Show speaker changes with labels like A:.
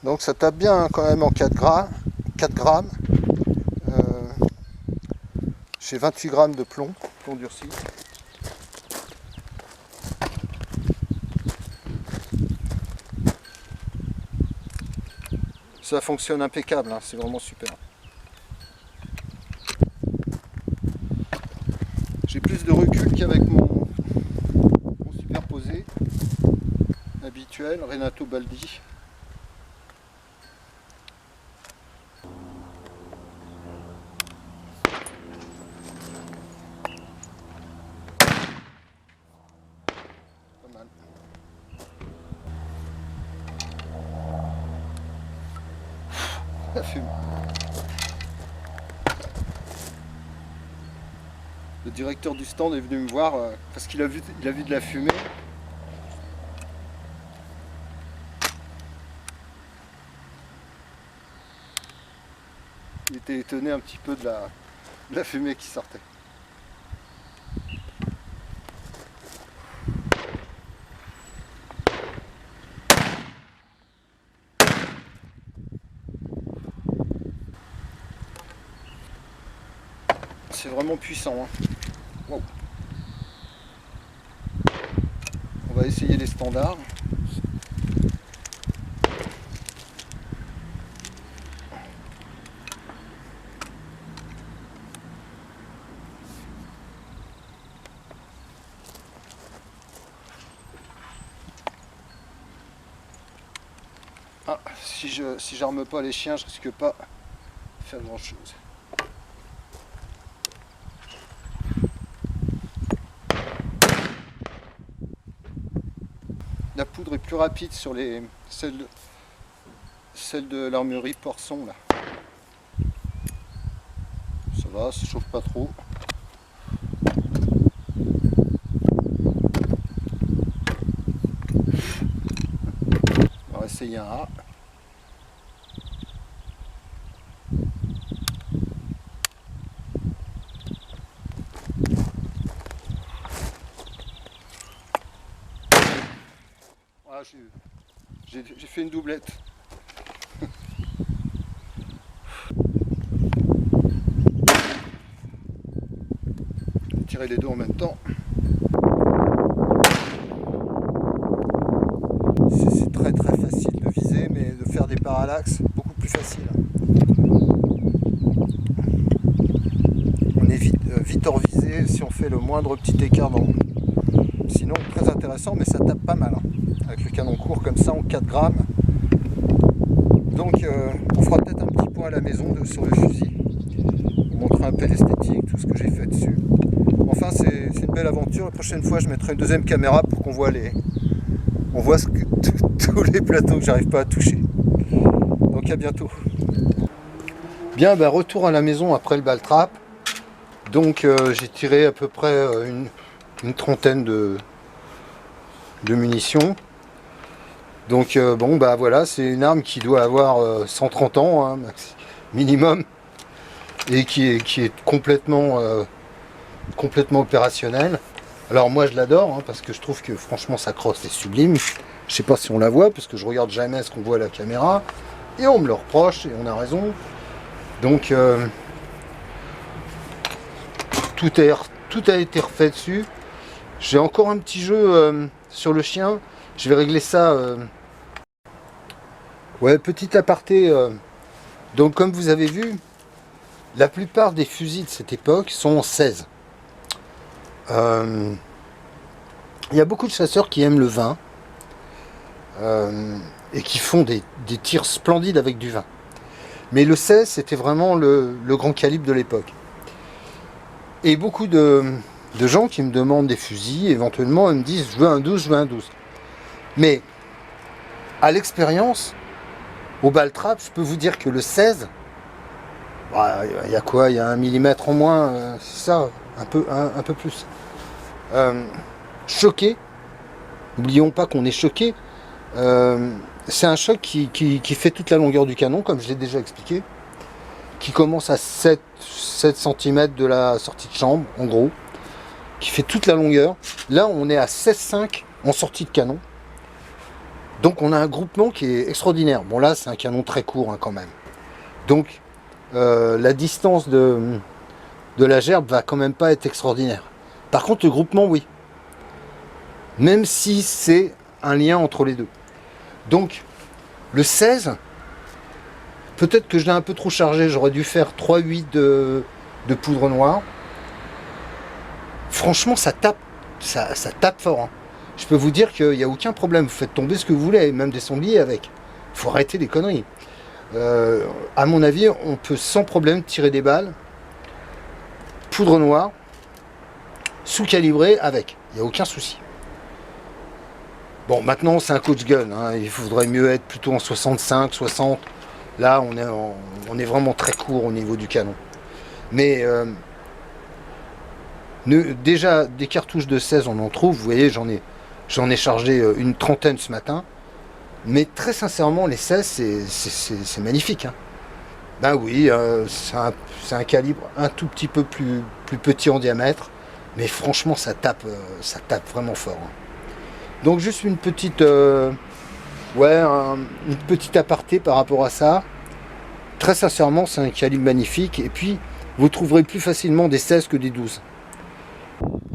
A: Donc ça tape bien hein, quand même en 4 grammes. 4 grammes. J'ai 28 grammes de plomb durci. Ça fonctionne impeccable, hein, c'est vraiment super. J'ai plus de recul qu'avec mon superposé habituel, Renato Baldi. Pas mal. La fume. Le directeur du stand est venu me voir parce qu'il a vu de la fumée. Il était étonné un petit peu de la fumée qui sortait. C'est vraiment puissant. Hein. Wow. On va essayer les standards. Ah, si j'arme pas les chiens, je risque pas de faire grand chose. La poudre est plus rapide sur celle de l'armurerie Porson là. Ça va, ça chauffe pas trop. On va essayer un A. Voilà, j'ai fait une doublette. Tirer les deux en même temps. C'est très très facile de viser, mais de faire des parallaxes, beaucoup plus facile. On est vite hors visée si on fait le moindre petit écart dans. Sinon, très intéressant, mais ça tape pas mal. Hein, avec le canon court comme ça en 4 grammes. Donc, on fera peut-être un petit point à la maison sur le fusil. Vous montrer un peu l'esthétique, tout ce que j'ai fait dessus. Enfin, c'est une belle aventure. La prochaine fois, je mettrai une deuxième caméra pour qu'on voit tous les plateaux que j'arrive pas à toucher. Donc à bientôt. Bien, ben, retour à la maison après le ball trap. Donc j'ai tiré à peu près une trentaine de munitions. Donc bon bah voilà, c'est une arme qui doit avoir 130 ans hein, minimum et qui est complètement opérationnelle. Alors moi je l'adore hein, parce que je trouve que franchement sa crosse est sublime. Je sais pas si on la voit parce que je regarde jamais ce qu'on voit à la caméra et on me le reproche et on a raison. Donc tout a été refait dessus. J'ai encore un petit jeu sur le chien. Je vais régler ça. Ouais, petit aparté. Donc comme vous avez vu, la plupart des fusils de cette époque sont en 16. Il y a beaucoup de chasseurs qui aiment le 20 et qui font des tirs splendides avec du 20. Mais le 16, c'était vraiment le grand calibre de l'époque. Et beaucoup de gens qui me demandent des fusils, éventuellement, ils me disent « je veux un 12, je veux un 12 ». Mais, à l'expérience, au ball trap, je peux vous dire que le 16, il y a quoi? Il y a 1 millimètre en moins, c'est ça, un peu plus. Choqué, n'oublions pas qu'on est choqué, c'est un choc qui fait toute la longueur du canon, comme je l'ai déjà expliqué, qui commence à 7 cm de la sortie de chambre, en gros, qui fait toute la longueur. Là, on est à 16,5 en sortie de canon. Donc on a un groupement qui est extraordinaire. Bon là c'est un canon très court hein, quand même. Donc la distance de la gerbe va quand même pas être extraordinaire. Par contre le groupement oui. Même si c'est un lien entre les deux. Donc le 16, peut-être que je l'ai un peu trop chargé, j'aurais dû faire 3,8 de poudre noire. Franchement ça tape, ça tape fort. Hein. Je peux vous dire qu'il n'y a aucun problème, vous faites tomber ce que vous voulez, même des sangliers avec. Il faut arrêter les conneries. À mon avis, on peut sans problème tirer des balles, poudre noire, sous-calibré avec, il n'y a aucun souci. Bon, maintenant c'est un coach gun, hein. Il faudrait mieux être plutôt en 65, 60. Là, on est vraiment très court au niveau du canon. Mais déjà, des cartouches de 16, on en trouve. Vous voyez, j'en ai chargé une trentaine ce matin. Mais très sincèrement, les 16, c'est magnifique. Hein. Ben oui, c'est un calibre un tout petit peu plus petit en diamètre. Mais franchement, ça tape vraiment fort. Hein. Donc juste une petite, une petite aparté par rapport à ça. Très sincèrement, c'est un calibre magnifique. Et puis, vous trouverez plus facilement des 16 que des 12.